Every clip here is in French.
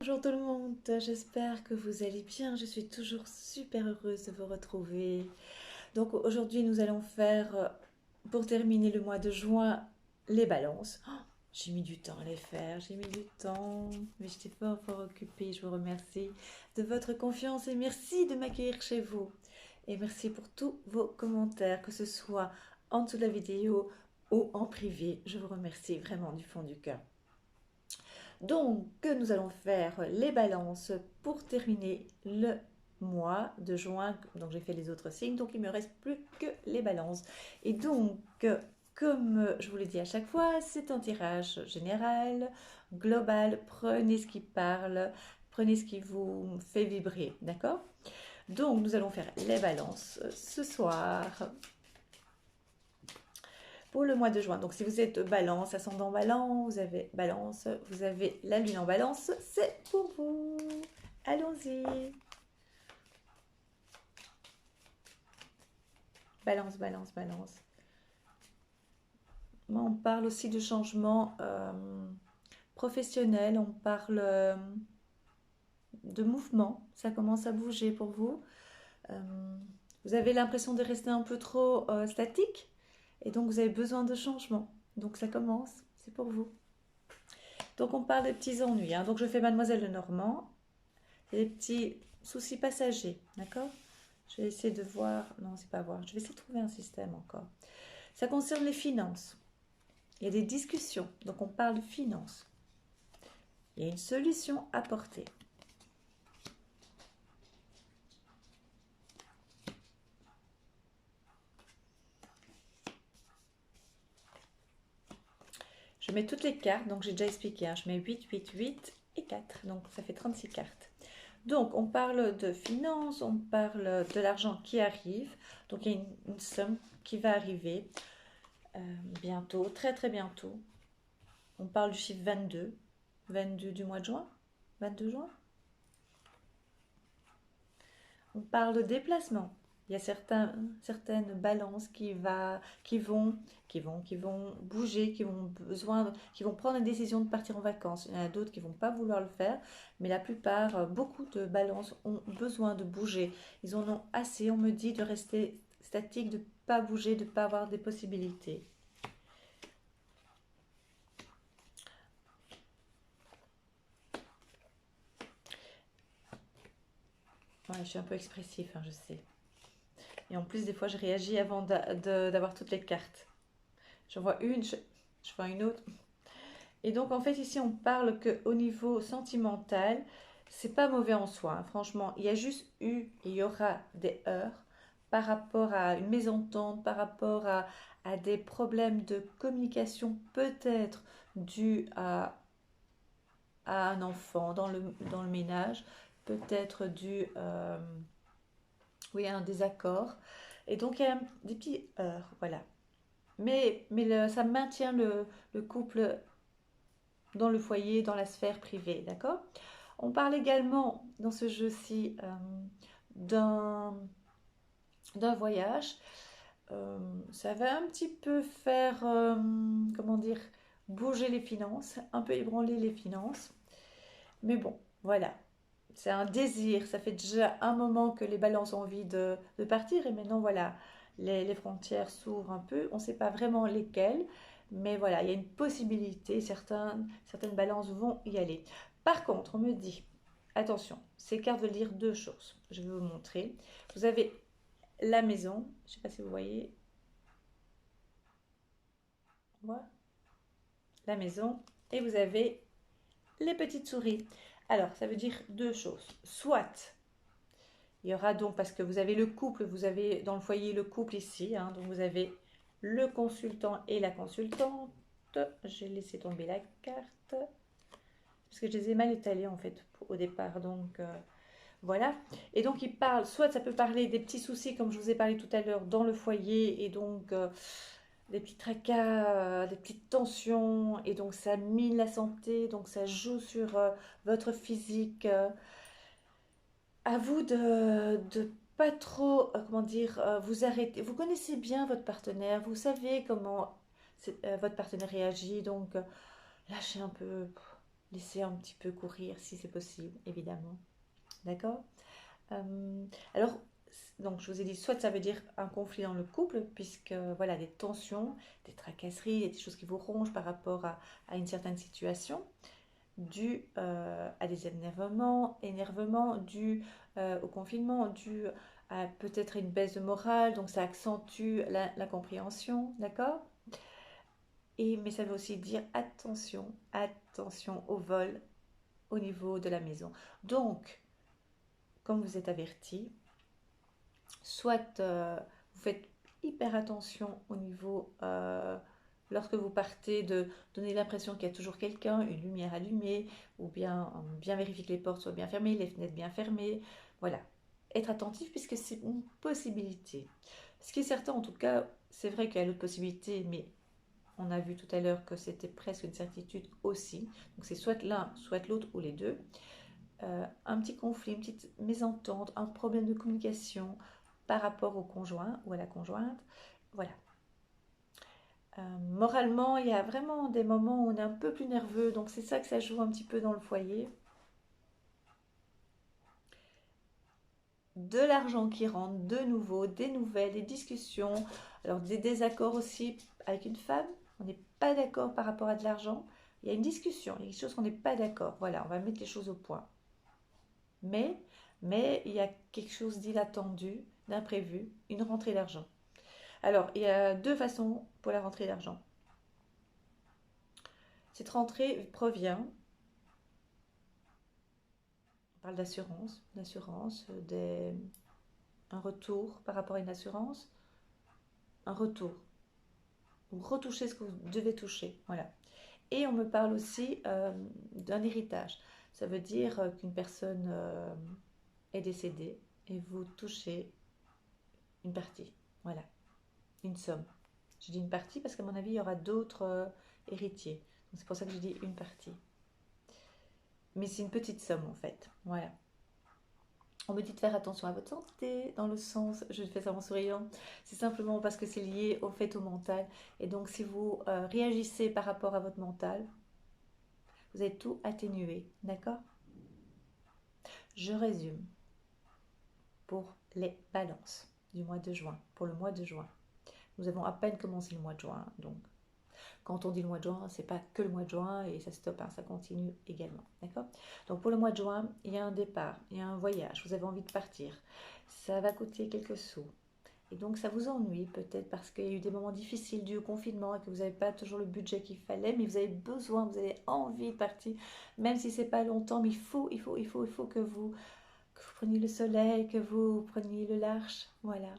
Bonjour tout le monde, j'espère que vous allez bien. Je suis toujours super heureuse de vous retrouver. Donc aujourd'hui, nous allons faire, pour terminer le mois de juin, les balances. Oh, j'ai mis du temps à les faire, j'ai mis du temps, mais j'étais fort occupée. Je vous remercie de votre confiance et merci de m'accueillir chez vous. Et merci pour tous vos commentaires, que ce soit en dessous de la vidéo ou en privé. Je vous remercie vraiment du fond du cœur. Donc, nous allons faire les balances pour terminer le mois de juin. Donc, j'ai fait les autres signes, donc il ne me reste plus que les balances. Et donc, comme je vous l'ai dit à chaque fois, c'est un tirage général, global. Prenez ce qui parle, prenez ce qui vous fait vibrer, d'accord? Donc, nous allons faire les balances ce soir pour le mois de juin. Donc si vous êtes balance, ascendant balance, vous avez la lune en balance, c'est pour vous. Allons-y. Balance, balance, balance. On parle aussi de changement professionnel, on parle de mouvement, ça commence à bouger pour vous. Vous avez l'impression de rester un peu trop statique et donc vous avez besoin de changement. Donc ça commence, c'est pour vous. Donc on parle des petits ennuis. Donc je fais Mademoiselle Lenormand. Des petits soucis passagers, d'accord? Je vais essayer de voir. Non, c'est pas voir. Je vais essayer de trouver un système encore. Ça concerne les finances. Il y a des discussions. Donc on parle de finances. Il y a une solution à porter. Je mets toutes les cartes. Donc j'ai déjà expliqué. Je mets 8, 8, 8 et 4. Donc ça fait 36 cartes. Donc, on parle de finances, on parle de l'argent qui arrive. Donc, il y a une somme qui va arriver bientôt, très très bientôt. On parle du chiffre 22, 22 du mois de juin, 22 juin. On parle de déplacement. Il y a certaines balances qui vont bouger, qui vont prendre la décision de partir en vacances. Il y en a d'autres qui ne vont pas vouloir le faire, mais la plupart, beaucoup de balances ont besoin de bouger. Ils en ont assez, on me dit, de rester statique, de ne pas bouger, de ne pas avoir des possibilités. Ouais, je suis un peu expressif, je sais. Et en plus, des fois, je réagis avant d'avoir toutes les cartes. J'en vois une, je vois une autre. Et donc, en fait, ici, on parle qu'au niveau sentimental, c'est pas mauvais en soi. Franchement, il y a juste eu et il y aura des heurts par rapport à une mésentente, par rapport à des problèmes de communication, peut-être dus à un enfant dans le ménage, peut-être dû oui, à un désaccord. Et donc, il y a des petits heurts, voilà. Mais ça maintient le couple dans le foyer, dans la sphère privée, d'accord? On parle également dans ce jeu-ci d'un voyage. Ça va un petit peu faire, comment dire, bouger les finances, un peu ébranler les finances. Mais bon, voilà. C'est un désir. Ça fait déjà un moment que les balances ont envie de partir. Et maintenant, voilà, les frontières s'ouvrent un peu. On ne sait pas vraiment lesquelles. Mais voilà, il y a une possibilité. Certaines balances vont y aller. Par contre, on me dit, attention, ces cartes veulent dire deux choses. Je vais vous montrer. Vous avez la maison. Je ne sais pas si vous voyez. Voilà, la maison. Et vous avez les petites souris. Alors, ça veut dire deux choses. Soit il y aura donc, parce que vous avez le couple, vous avez dans le foyer le couple ici, donc vous avez le consultant et la consultante. J'ai laissé tomber la carte, parce que je les ai mal étalées en fait au départ, donc voilà. Et donc il parle, soit ça peut parler des petits soucis comme je vous ai parlé tout à l'heure dans le foyer, et donc des petits tracas, des petites tensions, et donc ça mine la santé, donc ça joue sur votre physique. À vous de pas trop, comment dire, vous arrêter. Vous connaissez bien votre partenaire, vous savez comment votre partenaire réagit, donc lâchez un peu. laisser un petit peu courir si c'est possible, évidemment. D'accord? Alors, donc je vous ai dit, soit ça veut dire un conflit dans le couple, puisque voilà, des tensions, des tracasseries, des choses qui vous rongent par rapport à une certaine situation, dû à des énervements dû au confinement, dû à peut-être une baisse de morale, donc ça accentue la compréhension, d'accord? Mais ça veut aussi dire attention, attention au vol au niveau de la maison. Donc, comme vous êtes averti, soit vous faites hyper attention au niveau, lorsque vous partez, de donner l'impression qu'il y a toujours quelqu'un, une lumière allumée, ou bien vérifier que les portes soient bien fermées, les fenêtres bien fermées. Voilà. Être attentif puisque c'est une possibilité. Ce qui est certain, en tout cas, c'est vrai qu'il y a l'autre possibilité, mais on a vu tout à l'heure que c'était presque une certitude aussi. Donc c'est soit l'un, soit l'autre, ou les deux. Un petit conflit, une petite mésentente, un problème de communication par rapport au conjoint ou à la conjointe. Voilà. Moralement, il y a vraiment des moments où on est un peu plus nerveux, donc c'est ça que ça joue un petit peu dans le foyer. De l'argent qui rentre, de nouveau, des nouvelles, des discussions, alors des désaccords aussi avec une femme. On n'est pas d'accord par rapport à de l'argent. Il y a une discussion, il y a quelque chose qu'on n'est pas d'accord. Voilà, on va mettre les choses au point. Mais, mais il y a quelque chose d'inattendu, d'imprévu, une rentrée d'argent. Alors, il y a deux façons pour la rentrée d'argent. Cette rentrée provient, on parle un retour par rapport à une assurance, un retour. Vous retouchez ce que vous devez toucher. Voilà. Et on me parle aussi d'un héritage. Ça veut dire qu'une personne est décédée et vous touchez une partie. Voilà, une somme. Je dis une partie parce qu'à mon avis, il y aura d'autres héritiers. C'est pour ça que je dis une partie. Mais c'est une petite somme en fait. Voilà. On me dit de faire attention à votre santé, dans le sens, je fais ça en souriant, c'est simplement parce que c'est lié au fait au mental. Et donc si vous réagissez par rapport à votre mental, vous avez tout atténué. D'accord? Je résume pour les balances du mois de juin, pour le mois de juin. Nous avons à peine commencé le mois de juin, donc quand on dit le mois de juin, c'est pas que le mois de juin et ça stoppe, hein, ça continue également. D'accord? Donc pour le mois de juin, il y a un départ, il y a un voyage, vous avez envie de partir. Ça va coûter quelques sous. Et donc ça vous ennuie peut-être parce qu'il y a eu des moments difficiles dus au confinement et que vous n'avez pas toujours le budget qu'il fallait, mais vous avez besoin, vous avez envie de partir, même si c'est pas longtemps, mais il faut que vous preniez le soleil, que vous preniez le large. Voilà.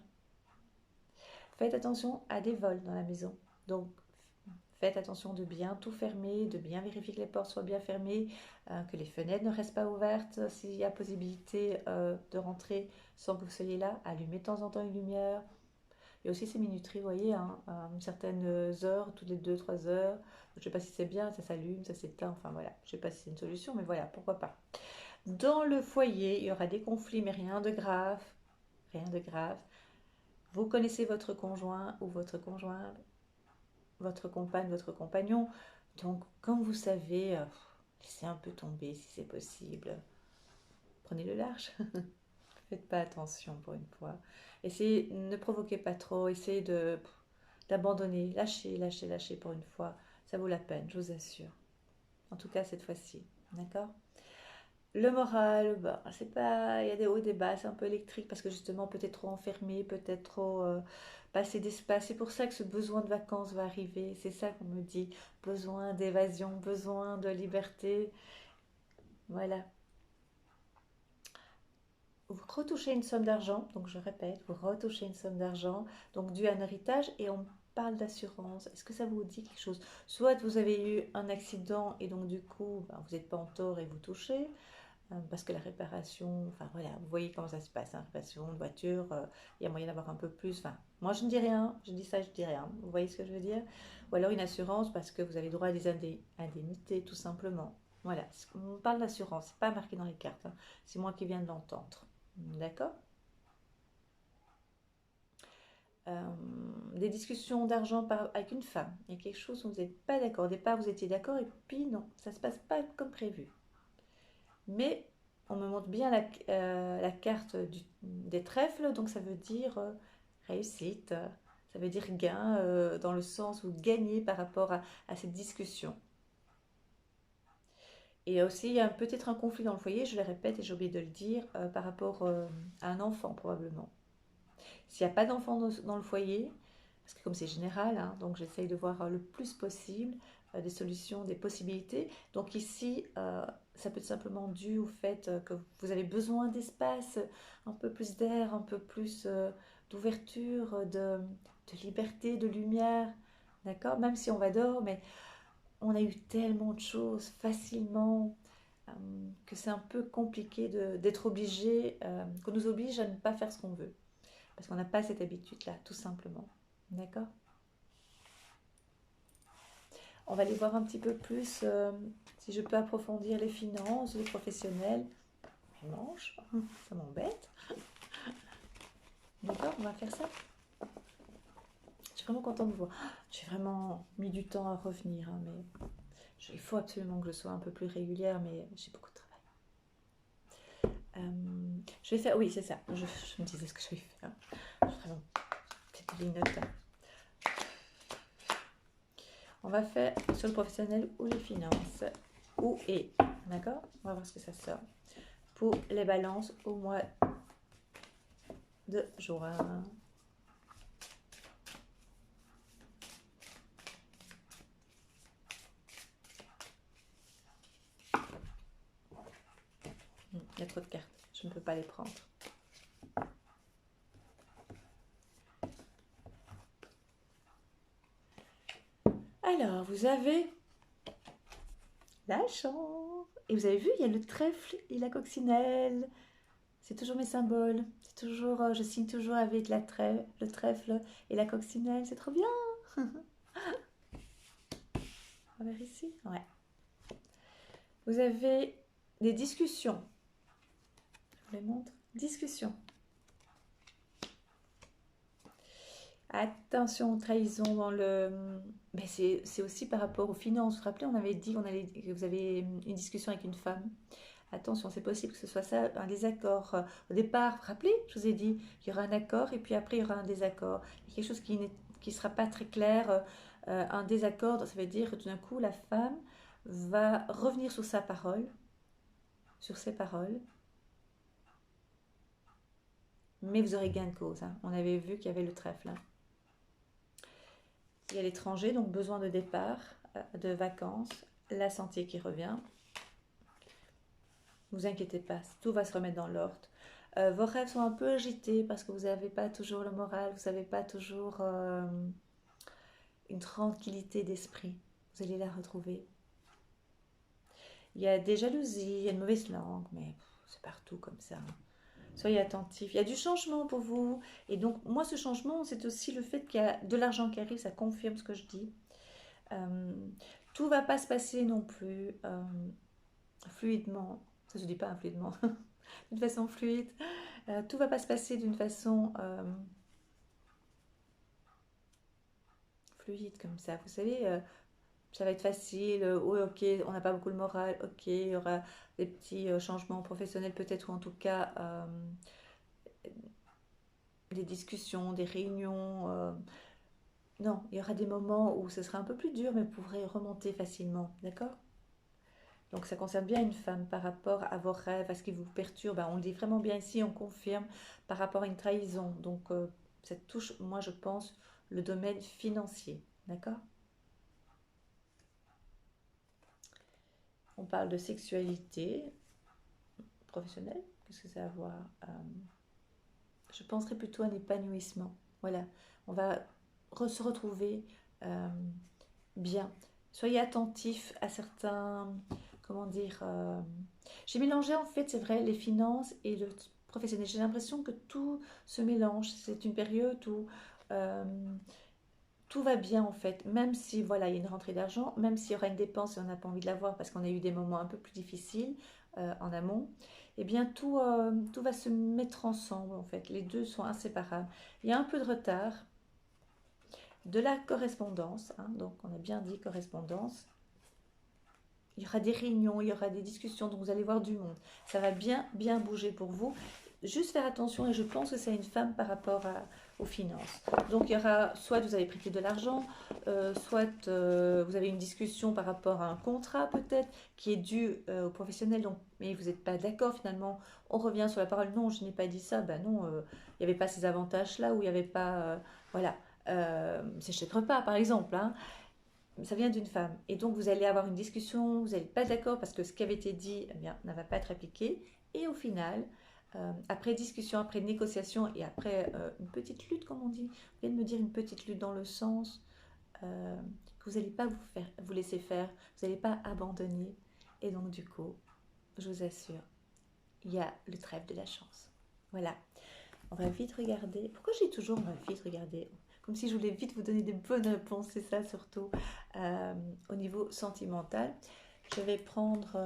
Faites attention à des vols dans la maison. Donc faites attention de bien tout fermer, de bien vérifier que les portes soient bien fermées, que les fenêtres ne restent pas ouvertes s'il y a possibilité de rentrer sans que vous soyez là. Allumez de temps en temps une lumière. Il y a aussi ces minuteries, vous voyez, hein, à certaines heures, toutes les 2 3 heures. Je ne sais pas si c'est bien, ça s'allume, ça s'éteint, enfin voilà. Je ne sais pas si c'est une solution, mais voilà, pourquoi pas. Dans le foyer, il y aura des conflits, mais rien de grave. Rien de grave. Vous connaissez votre conjoint ou votre conjointe, votre compagne, votre compagnon. Donc, comme vous savez, laissez un peu tomber si c'est possible. Prenez le large. Faites pas attention pour une fois. Essayez, ne provoquez pas trop. Essayez d'abandonner. Lâchez, lâchez, lâchez pour une fois. Ça vaut la peine, je vous assure. En tout cas, cette fois-ci. D'accord? Le moral, bah, c'est pas, il y a des hauts et des bas, c'est un peu électrique parce que justement peut-être trop enfermé, peut-être trop pas assez d'espace. C'est pour ça que ce besoin de vacances va arriver. C'est ça qu'on me dit. Besoin d'évasion, besoin de liberté. Voilà. Vous retouchez une somme d'argent, donc je répète, vous retouchez une somme d'argent, donc dû à un héritage, et on parle d'assurance. Est-ce que ça vous dit quelque chose? Soit vous avez eu un accident et donc du coup, ben, vous n'êtes pas en tort et vous touchez. Parce que la réparation, enfin voilà, vous voyez comment ça se passe, hein, réparation de voiture, il y a moyen d'avoir un peu plus. Enfin, moi je ne dis rien, je dis ça, je dis rien. Vous voyez ce que je veux dire? Ou alors une assurance parce que vous avez droit à des indemnités, tout simplement. Voilà, on parle d'assurance, c'est pas marqué dans les cartes, hein. C'est moi qui viens de l'entendre. D'accord? euh, des discussions d'argent avec une femme. Il y a quelque chose où vous n'êtes pas d'accord. Au départ, vous étiez d'accord et puis non, ça ne se passe pas comme prévu. Mais on me montre bien la carte des trèfles, donc ça veut dire réussite, ça veut dire gain dans le sens où gagner par rapport à cette discussion. Et aussi, il y a peut-être un conflit dans le foyer, je le répète et j'ai oublié de le dire, par rapport à un enfant probablement. S'il n'y a pas d'enfant dans le foyer, parce que comme c'est général, hein, donc j'essaye de voir le plus possible des solutions, des possibilités. Donc ici, ça peut être simplement dû au fait que vous avez besoin d'espace, un peu plus d'air, un peu plus d'ouverture, de liberté, de lumière. D'accord? Même si on va dehors, mais on a eu tellement de choses facilement euh, que c'est un peu compliqué d'être obligé, qu'on nous oblige à ne pas faire ce qu'on veut. Parce qu'on n'a pas cette habitude-là, tout simplement. D'accord? On va aller voir un petit peu plus si je peux approfondir les finances, les professionnels. Mes manches, ça m'embête. D'accord, on va faire ça. Je suis vraiment contente de vous voir. J'ai vraiment mis du temps à revenir, hein, mais il faut absolument que je sois un peu plus régulière, mais j'ai beaucoup de travail. Je vais faire, oui, c'est ça. Je me disais ce que je vais faire. Vraiment, petite note. On va faire sur le professionnel ou les finances. Ou et. D'accord? On va voir ce que ça sort. Pour les balances au mois de juin. Il y a trop de cartes. Je ne peux pas les prendre. Alors, vous avez la chance. Et vous avez vu, il y a le trèfle et la coccinelle. C'est toujours mes symboles. C'est toujours, je signe toujours avec le trèfle et la coccinelle. C'est trop bien. On va voir ici. Ouais. Vous avez des discussions. Je vous les montre. Discussions. Attention, trahison dans le... Mais c'est aussi par rapport aux finances. Vous vous rappelez, on avait dit que vous avez une discussion avec une femme. Attention, c'est possible que ce soit ça, un désaccord. Au départ, vous vous rappelez, je vous ai dit, il y aura un accord et puis après, il y aura un désaccord. Il y a quelque chose qui ne sera pas très clair. Un désaccord, ça veut dire que tout d'un coup, la femme va revenir sur sa parole, sur ses paroles, mais vous aurez gain de cause, hein. On avait vu qu'il y avait le trèfle, hein. Il y a l'étranger, donc besoin de départ, de vacances, la santé qui revient. Ne vous inquiétez pas, tout va se remettre dans l'ordre. Vos rêves sont un peu agités parce que vous n'avez pas toujours le moral, vous n'avez pas toujours une tranquillité d'esprit. Vous allez la retrouver. Il y a des jalousies, il y a une mauvaise langue, mais c'est partout comme ça. Soyez attentifs. Il y a du changement pour vous. Et donc, moi, ce changement, c'est aussi le fait qu'il y a de l'argent qui arrive, ça confirme ce que je dis. Tout ne va pas se passer non plus fluidement. Ça se dit pas fluidement. D'une façon fluide. Tout va pas se passer d'une façon fluide comme ça. Vous savez, ça va être facile. Oui, ok, on n'a pas beaucoup le moral. Ok, il y aura des petits changements professionnels peut-être, ou en tout cas des discussions, des réunions. Non, il y aura des moments où ce sera un peu plus dur, mais vous pourrez remonter facilement. D'accord? Donc ça concerne bien une femme par rapport à vos rêves, à ce qui vous perturbe. On le dit vraiment bien ici, on confirme par rapport à une trahison. Donc ça touche, moi je pense, le domaine financier. D'accord? On parle de sexualité professionnelle. Qu'est-ce que ça a à voir? Je penserais plutôt à un épanouissement. Voilà, on va se retrouver euh, bien. Soyez attentifs à certains, comment dire, j'ai mélangé en fait, c'est vrai, les finances et le professionnel. J'ai l'impression que tout se mélange. C'est une période où euh, tout va bien en fait, même si voilà, il y a une rentrée d'argent, même s'il y aura une dépense et on n'a pas envie de l'avoir parce qu'on a eu des moments un peu plus difficiles en amont, eh bien tout va se mettre ensemble en fait. Les deux sont inséparables. Il y a un peu de retard, de la correspondance, hein, donc on a bien dit correspondance. Il y aura des réunions, il y aura des discussions, donc vous allez voir du monde. Ça va bien, bien bouger pour vous. Juste faire attention, et je pense que c'est une femme par rapport aux finances. Donc il y aura, soit vous avez prêté de l'argent, soit vous avez une discussion par rapport à un contrat peut-être, qui est dû au professionnel, donc, mais vous n'êtes pas d'accord finalement. On revient sur la parole, non, je n'ai pas dit ça, ben non, il n'y avait pas ces avantages-là, ou il n'y avait pas, voilà, ces chèques repas par exemple, hein. Ça vient d'une femme. Et donc, vous allez avoir une discussion, vous n'êtes pas d'accord parce que ce qui avait été dit, eh bien, ne va pas être appliqué. Et au final, après discussion, après négociation et après une petite lutte, comme on dit, vous venez de me dire une petite lutte dans le sens que vous n'allez pas vous laisser faire, vous n'allez pas abandonner. Et donc, du coup, je vous assure, il y a le trèfle de la chance. Voilà. On va vite regarder. Pourquoi j'ai toujours on va vite regarder? Comme si je voulais vite vous donner des bonnes réponses, c'est ça surtout au niveau sentimental. Je vais prendre.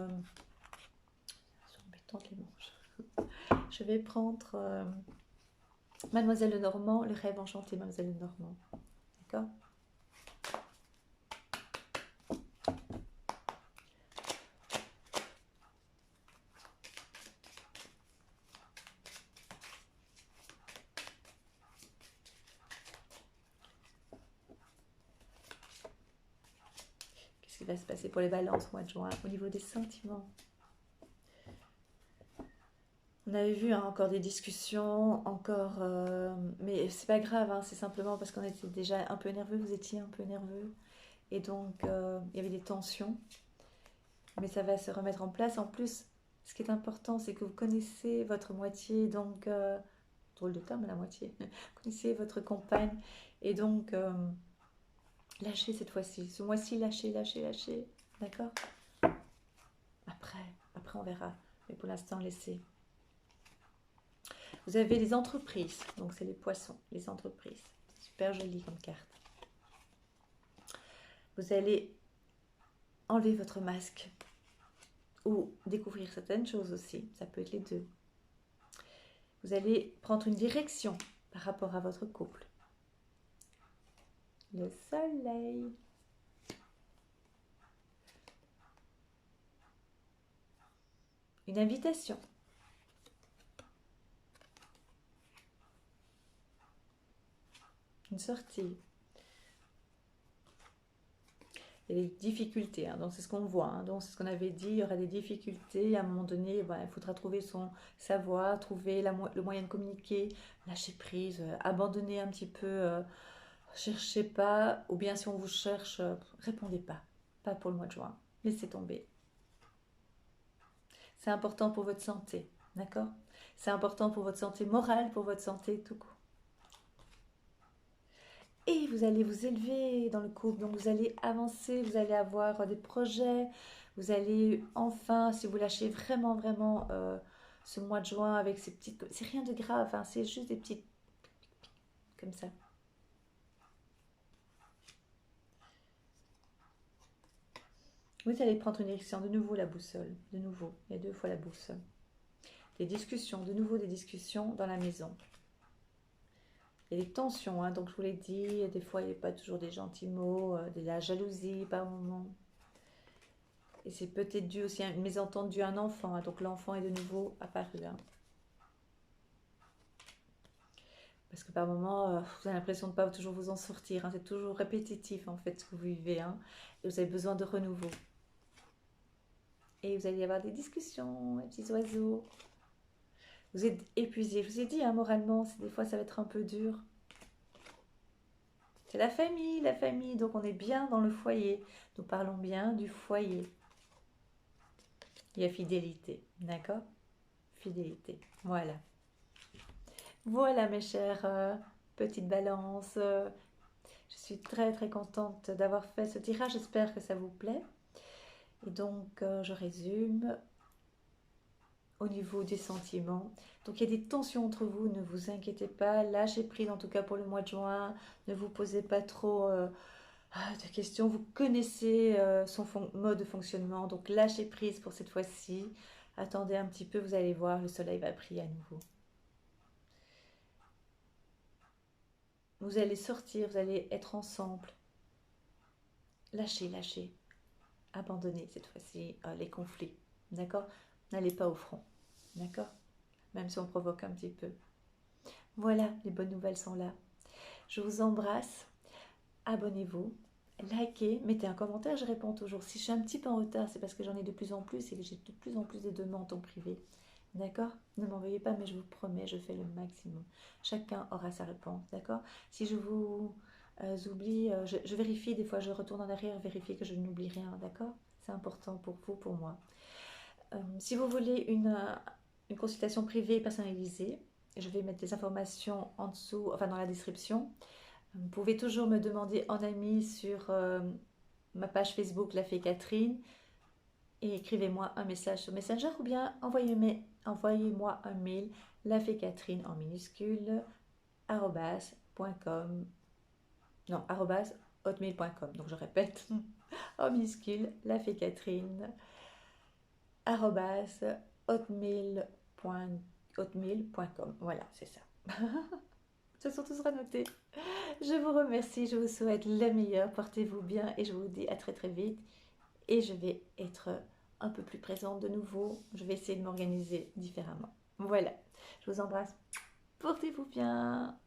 C'est embêtant les manches. Je vais prendre Mademoiselle Lenormand, le rêve enchanté, Mademoiselle Lenormand. D'accord? Qu'est-ce qui va se passer pour les balances au mois de juin au niveau des sentiments? On avait vu hein, encore des discussions, encore, mais c'est pas grave, hein, c'est simplement parce qu'on était déjà un peu nerveux, vous étiez un peu nerveux, et donc il y avait des tensions, mais ça va se remettre en place. En plus, ce qui est important, c'est que vous connaissez votre moitié, donc drôle de terme, la moitié, vous connaissez votre compagne, et donc lâchez cette fois-ci, ce mois-ci, lâchez, lâchez, lâchez, d'accord? Après on verra, mais pour l'instant, laissez. Vous avez les entreprises, donc c'est les poissons, les entreprises. Super joli comme carte. Vous allez enlever votre masque ou découvrir certaines choses aussi, ça peut être les deux. Vous allez prendre une direction par rapport à votre couple. Le soleil. Une invitation. Une sortie. Il y a des difficultés, hein, donc c'est ce qu'on voit, hein, donc c'est ce qu'on avait dit, il y aura des difficultés, à un moment donné, ben, il faudra trouver sa voie, trouver le moyen de communiquer, lâcher prise, abandonner un petit peu, cherchez pas, ou bien si on vous cherche, répondez pas, pas pour le mois de juin, laissez tomber. C'est important pour votre santé, d'accord? C'est important pour votre santé morale, pour votre santé tout court. Et vous allez vous élever dans le couple, donc vous allez avancer, vous allez avoir des projets, vous allez enfin, si vous lâchez vraiment, vraiment ce mois de juin avec ces petites... C'est rien de grave, hein, c'est juste des petites... comme ça. Vous allez prendre une direction, de nouveau la boussole, de nouveau, il y a 2 fois la boussole. Des discussions, de nouveau des discussions dans la maison. Il y a des tensions, hein, donc je vous l'ai dit, des fois il n'y a pas toujours des gentils mots, de la jalousie par moment. Et c'est peut-être dû aussi à une mésentente due à un enfant, hein, donc l'enfant est de nouveau apparu. Hein. Parce que par moment, vous avez l'impression de ne pas toujours vous en sortir, hein, c'est toujours répétitif en fait ce que vous vivez, hein, et vous avez besoin de renouveau. Et vous allez avoir des discussions, les petits oiseaux. Vous êtes épuisé, je vous ai dit, hein, moralement, des fois ça va être un peu dur. C'est la famille, donc on est bien dans le foyer. Nous parlons bien du foyer. Il y a fidélité, d'accord? Fidélité, voilà. Voilà mes chères petites balances. Je suis très très contente d'avoir fait ce tirage, j'espère que ça vous plaît. Et donc je résume au niveau des sentiments. Donc il y a des tensions entre vous, ne vous inquiétez pas, lâchez prise en tout cas pour le mois de juin, ne vous posez pas trop de questions, vous connaissez son mode de fonctionnement, donc lâchez prise pour cette fois-ci, attendez un petit peu, vous allez voir, le soleil va briller à nouveau. Vous allez sortir, vous allez être ensemble. Lâchez, lâchez. Abandonnez cette fois-ci les conflits. D'accord? N'allez pas au front. D'accord? Même si on provoque un petit peu. Voilà, les bonnes nouvelles sont là. Je vous embrasse. Abonnez-vous. Likez, mettez un commentaire, je réponds toujours. Si je suis un petit peu en retard, c'est parce que j'en ai de plus en plus et que j'ai de plus en plus de demandes en privé. D'accord? Ne m'envoyez pas, mais je vous promets, je fais le maximum. Chacun aura sa réponse. D'accord? Si je vous oublie, je vérifie, des fois je retourne en arrière, vérifier que je n'oublie rien. D'accord? C'est important pour vous, pour moi. Si vous voulez une consultation privée personnalisée, je vais mettre des informations en dessous, enfin dans la description. Vous pouvez toujours me demander en ami sur ma page Facebook La Fée Catherine et écrivez-moi un message sur Messenger ou bien envoyez-moi un mail lafécatherine en minuscule @.com non @hotmail.com. Donc je répète en minuscule lafécatherine @hotmail.com. Voilà, c'est ça. Ce sont tous notés. Je vous remercie, je vous souhaite le meilleur, portez-vous bien et je vous dis à très très vite. Et je vais être un peu plus présente de nouveau, je vais essayer de m'organiser différemment. Voilà, je vous embrasse, portez-vous bien.